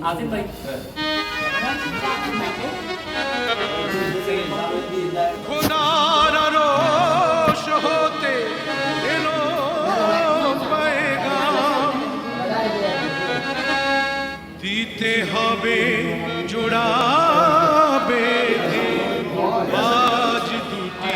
আজিম ভাই খোদার আরশ হতে এলো পেগাম, দিতে হবে জোড়া বেঁধে আজ দুটি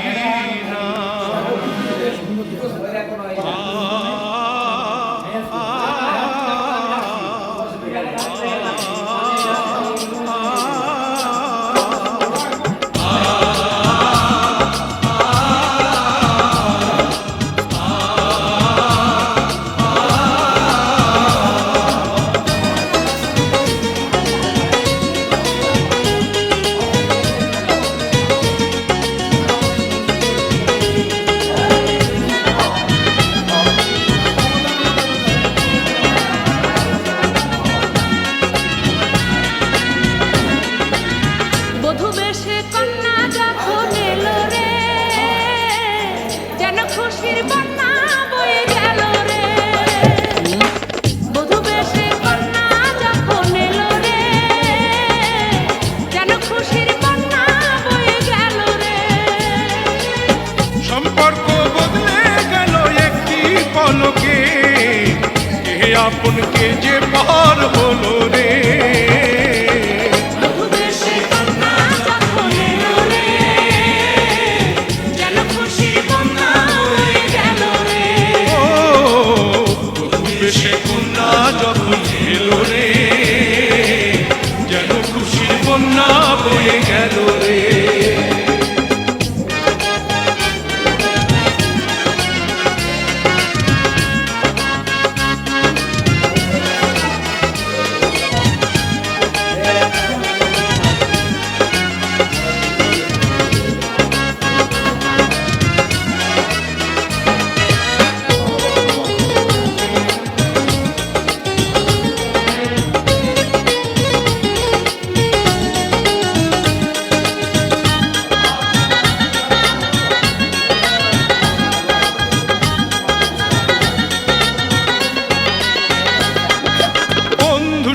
আপন কে যে পার হলো রে। সে কন্যা যখন এলো রে, যেন খুশির বন্যা বয়ে গেল রে।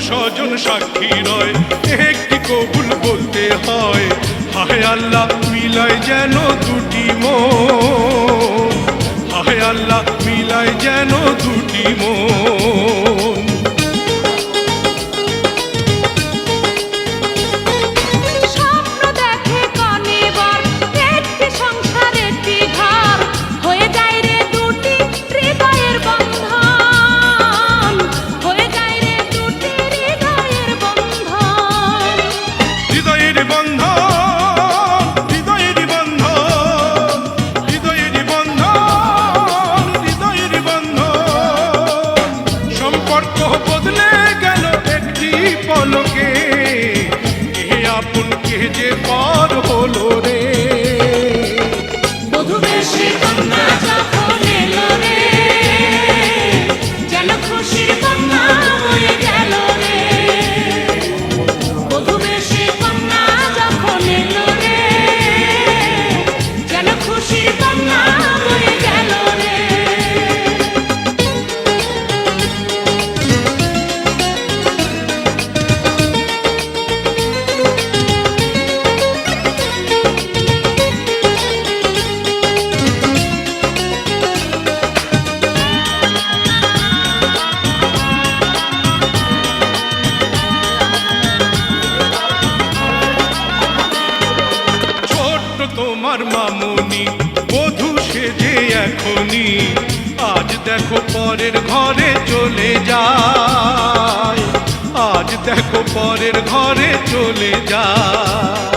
স্বজন সাক্ষী রয়, একটি কবুল বলতে হয়। হায় আল্লাহ মিলায় যেন দুটি মন, হায় আল্লাহ মিলায় যেন দুটি মন। বদলে গেল একটি পলকে, এ আপন কে যে পার হলো রে। বধূ বেশে কন্যা যখন এলো রে, যেন খুশির বন্যা বয়ে গেল রে। বধূ বেশে কন্যা যখন এলো রে, যেন খুশির বন্যা বয়ে গেল রে। তোমার মামুনি বধূ সেজে এখনি, আজ দেখো পরের ঘরে চলে যায়, আজ দেখো পরের ঘরে চলে যায়।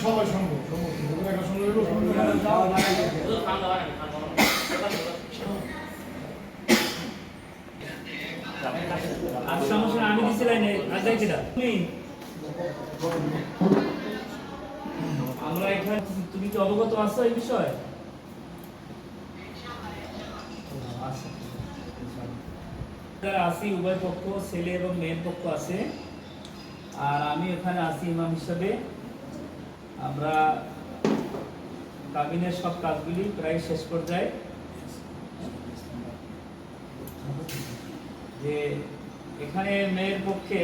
সবাই সম্ভব সমস্যা আমি দিছি লাইনে আর যাই কিনা আমরা এখানে তুমি কি অবগত আছো এই বিষয়ে আসি উভয় পক্ষ ছেলে এবং মেয়ের পক্ষ আছে আর আমি এখানে আসি ইমাম হিসাবে আমরা কাবিনের সব কাজগুলি প্রায় শেষ পর্যায়ে যে এখানে মেয়ের পক্ষে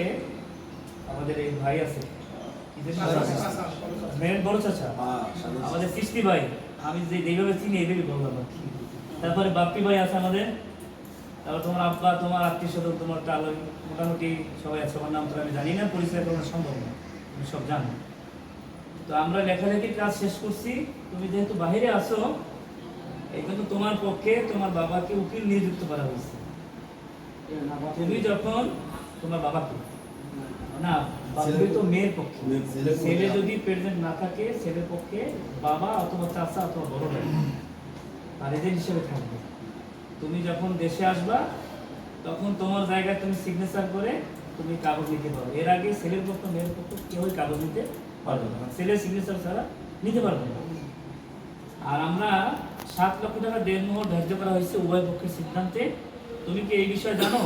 আমাদের এই ভাই আছে মেয়ের বড় চাচা আমাদের সৃষ্টি ভাই আমি যেভাবে চিনি এইভাবে বললাম তারপরে বাপ্পি ভাই আছে আমাদের তারপর তোমার আব্বা তোমার আত্মীয় স্বজন তোমার টালো মোটামুটি সবাই আছে আমার নাম তো আমি জানি না পরিচয় করানো সম্ভব না তুমি সব জানো তো আমরা লেখালেখির কাজ শেষ করছি তুমি যেহেতু বাইরে আসো এই কিন্তু তোমার পক্ষে তোমার বাবাকে উকিল নিযুক্ত করা হয়েছে তুমি যখন তোমার বাবাকে না বাবা তো মেয়ের পক্ষে ছেলে যদি প্রেজেন্ট না থাকে ছেলের পক্ষে বাবা অথবা চাচা অথবা বড় ভাই আর এদের হিসেবে থাকবে তুমি যখন দেশে আসবা তখন তোমার জায়গায় তুমি সিগনেচার করে তুমি কাগজ নিতে পারো এর আগে ছেলের পক্ষ মেয়ের পক্ষ কেউই কাগজ নিতে পারবে না ছেলের সিগনেচার ছাড়া নিতে পারবে না আর আমরা 7 লক্ষ টাকা দেনমোহর ধার্য করা হয়েছে উভয় পক্ষের সিদ্ধান্তে তুমি কি এই বিষয়ে জানো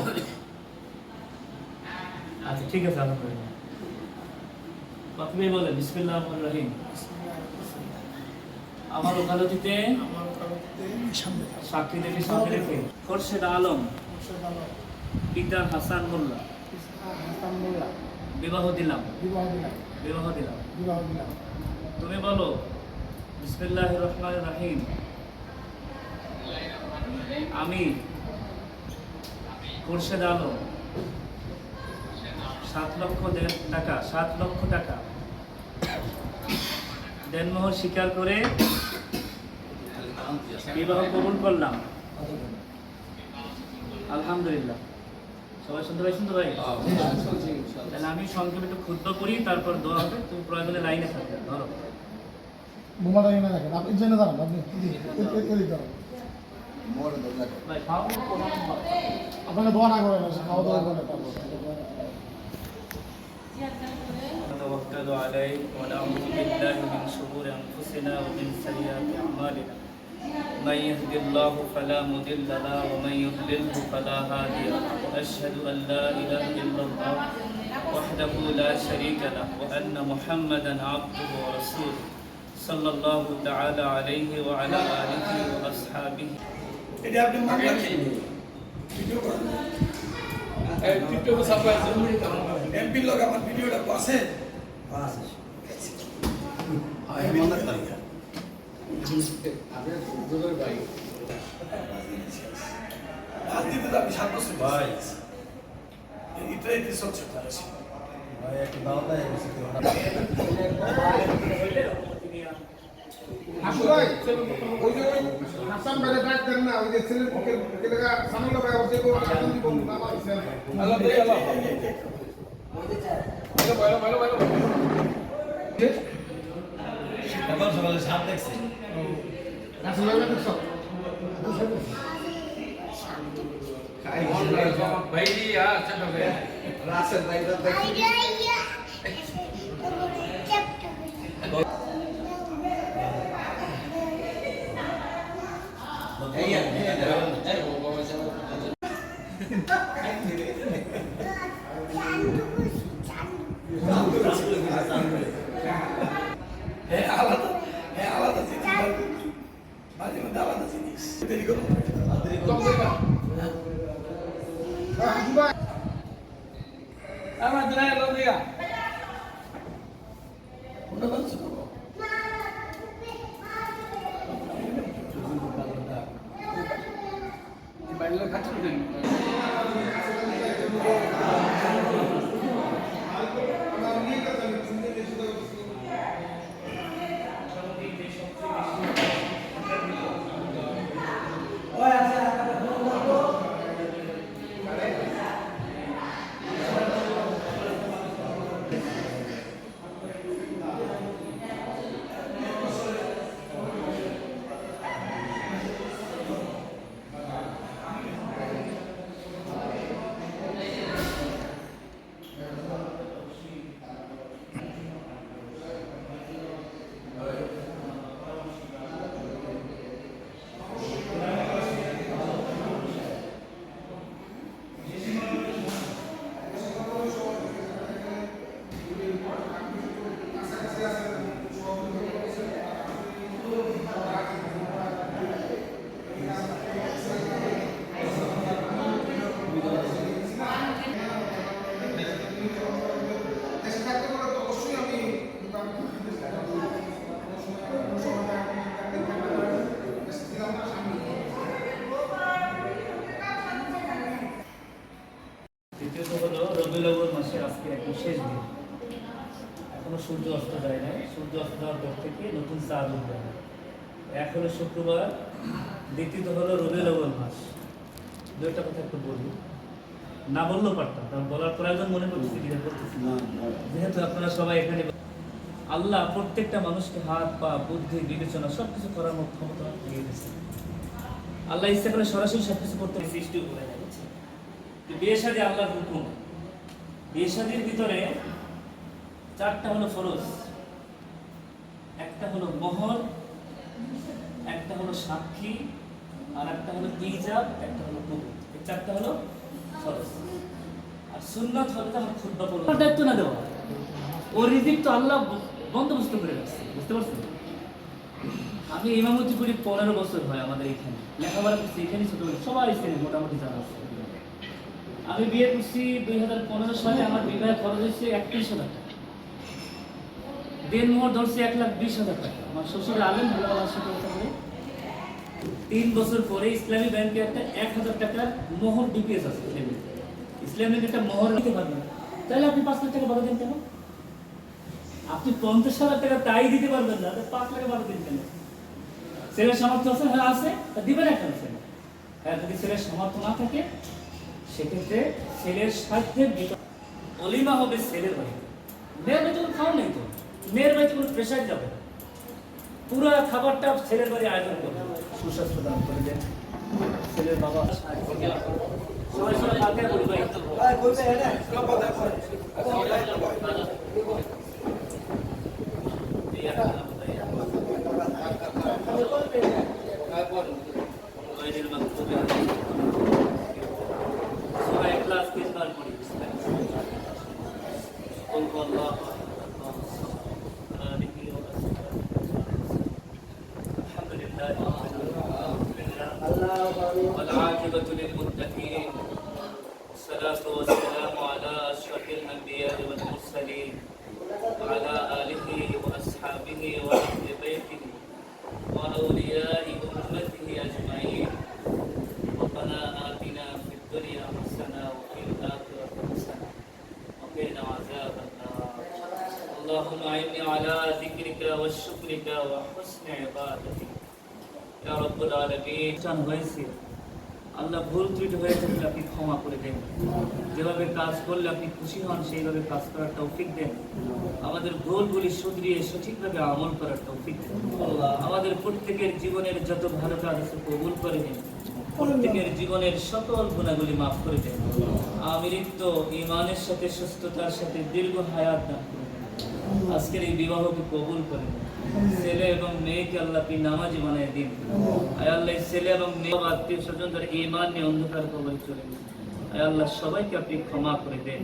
আচ্ছা ঠিক আছে আলহামদুলিল্লাহ প্রথমেই বলে বিসমিল্লাহির রহমানির রহিম আমার ওকালতিতে সাক্ষী দেবী সাথে রেখে খোরশেদ আলম পিতা হাসান মোল্লা বিবাহ দিলাম তুমি বলো বিসমিল্লাহির রহমানির রহিম আমি খোরশেদ আলম 7 লক্ষ টাকা দেনমোহর স্বীকার করে বিবাহ কবুল করলাম আলহামদুলিল্লাহ সবাই শুনতে পাইছেন তো ভাই তাহলে আমি সংক্ষেপে একটু ক্ষুদ্র করি তারপর দোয়া হবে তুমি প্রয়োজনে লাইনে থাকবে ধরো বোমাটা এনে রাখেন আপনি জেনে জানান আপনি ভাই খাও আপনাকে দোয়া না করেন খাওয়া দাওয়া করেন نتوكل عليه ونعوذ بالله من شرور انفسنا ومن سيئات اعمالنا من يهد الله فلا مضل له ومن يضلله فلا هادي له واشهد ان لا اله الا الله وحده لا شريك له وان محمدا عبده ورسوله صلى الله تعالى عليه وعلى اله واصحابه এটা আপনি ভিডিও করেন এই টিকটক সাপ্লাই এমপি লোক আমার ভিডিওটা পাশে আমি মনে করি আপনি দুটোই ভাই রাজনীতি তো আমি 7 বছর ভাই এটাই তো সবচেয়ে ভালো ভাই একটা দাওয়াত আছে আসলে ভাই ওই যে হাসান ভাই ডাক দেন না ওই যে ছেলের পক্ষে কেলেগা সামনে ভাই ওই যে আনন্দ দিব না পারছেন আল্লাহ ভাই আল্লাহ ভালো এখন সকালে সাপ দেখছি আসলে ভাই দেখছো ভাই দিয়া আচ্ছা ভাই রাসেল ভাই Chandu. কোনটা বলছো বাইরে খাচ্ছে দ্বিতীয়ত হলো রবিউল আউয়াল মাসের আজকে একদম শেষ দিন, এখনো সূর্য অস্ত যায় নাই। সূর্য অস্ত যাওয়ার পর থেকে নতুন চাঁদ উঠবে। এক হলো শুক্রবার, দ্বিতীয়ত হলো রবিউল আউয়াল মাস। দুইটা কথা একটু বলি, না বললেও পারতাম, কারণ বলার প্রয়োজন মনে করতেছি, বলতেছি না, যেহেতু আপনারা সবাই এখানে। আল্লাহ প্রত্যেকটা মানুষকে হাত পা বুদ্ধি বিবেচনা সবকিছু করার মতো ক্ষমতা দিয়ে দিয়েছে। আল্লাহ ইচ্ছা করে সরাসরি সবকিছু করতে সৃষ্টি করে দেয়। বিয়ে শাদী আল্লাহর হুকুম। বিয়ে শাদীর ভিতরে চারটা হলো ফরজ, একটা হলো মোহর, একটা হলো সাক্ষী, আর একটা হলো ইজাব, একটা হলো কবুল। এই চারটা হলো ফরজ। আর সুন্নাত হলো আমার খুতবা পড়ার দায়িত্ব না দেওয়া। ওর রিজিক তো আল্লাহ বন্দোবস্ত করে রাখছে, বুঝতে পারছেন? আমি ইমামতি করি 15 বছর হয় আমাদের এখানে, লেখাপড়া করছি এখানে, ছোটবেলা সবাই ছিলেন মোটামুটি জানা আছে। আমি বিয়ে করছি 2015 সালে, আমার বিবাহের খরচ হয়েছে 31,000 টাকা। দেনমোহর ধরছে 1,20,000 টাকা। আমার শ্বশুর আলেম, ভালোবাসার সাথে কথা বলে 3 বছর পরে ইসলামী ব্যাংকে একটা 1,000 টাকার মোহর ডিপিএস আছে। ইসলামী একটা মোহর নিতে পারবেন, তাহলে আপনি 5 লাখ টাকা বাড়া দেন কেন? আপনি 50,000 টাকা তাই দিতে পারবেন না, 5 লাখ বাড়া দিন কেন? ছেলের সামর্থ্য আছে? হ্যাঁ আছে, তা দিবেন একটা ছেলে। হ্যাঁ, যদি ছেলের সামর্থ্য না থাকে সেক্ষেত্রে ছেলের সাধ্যের অলিমা হবে ছেলের বাড়িতে। মেয়ের বাড়িতে কোনো খাওয়া নেই তো, মেয়ের বাড়িতে কোনো প্রেশার যাবে না, পুরো খাবারটা ছেলের বাড়ি আয়োজন করবে, সুস্বাস্থ্য দান করে দেন ছেলের বাবা। সবাই সবাই হাতে বলি ভাই والعاقبة للمتقين والصلاة والسلام على أشرف الأنبياء والمرسلين وعلى آله وأصحابه وأهل بيته وأولياء أمته أجمعين. ربنا آتنا في الدنيا حسنة وفي الآخرة حسنة وقنا عذاب النار. اللهم أعني على ذكرك وشكرك وحسن عبادتك يا رب العالمين. আল্লাহ ভুল ত্রুটি হয়ে থাকলে আপনি ক্ষমা করে দেন, যেভাবে কাজ করলে আপনি খুশি হন সেইভাবে কাজ করার তৌফিক দেন, আমাদের ভুলগুলি শুধরিয়ে সঠিকভাবে আমল করার তৌফিক দেন। আমাদের প্রত্যেকের জীবনের যত ভালো কাজ আছে কবুল করে দেন, প্রত্যেকের জীবনের সকল গুণাগুলি মাফ করে দেন। আমৃত্য ইমানের সাথে সুস্থতার সাথে দীর্ঘ হায়াত দান করে দেন। আজকের এই বিবাহকে কবুল করে দেন। ছেলে এবং মেয়েকে আল্লাহ আপনি নামাজি বানিয়ে দিন। আয় আল্লাহ ছেলে এবং মেয়ে আত্মীয় স্বজনদের ঈমান নিয়ে অন্ধকার কবরে চলে গেছে, আয় আল্লাহ সবাইকে আপনি ক্ষমা করে দেন।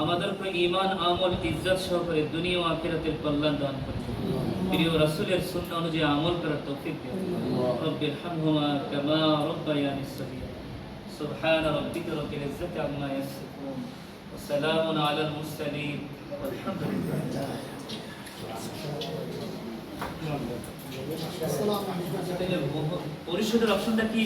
আমাদেরকে ঈমান আমল ইজ্জত সহকারে দুনিয়া ও আখিরাতের কল্যাণ দান করে দেন। প্রিয় রাসূলের সুন্নাহ অনুযায়ী আমল করার তৌফিক দেন। রব্বির হামহুমা কামা রাব্বায়ানি সগীরা। সুবহান রাব্বিকা রাব্বিল ইজ্জাতি আম্মা ইয়াসিফুন ওয়া সালামুন আলাল মুরসালিন ওয়ালহামদুলিল্লাহি। পরিশোধের অপশনটা কি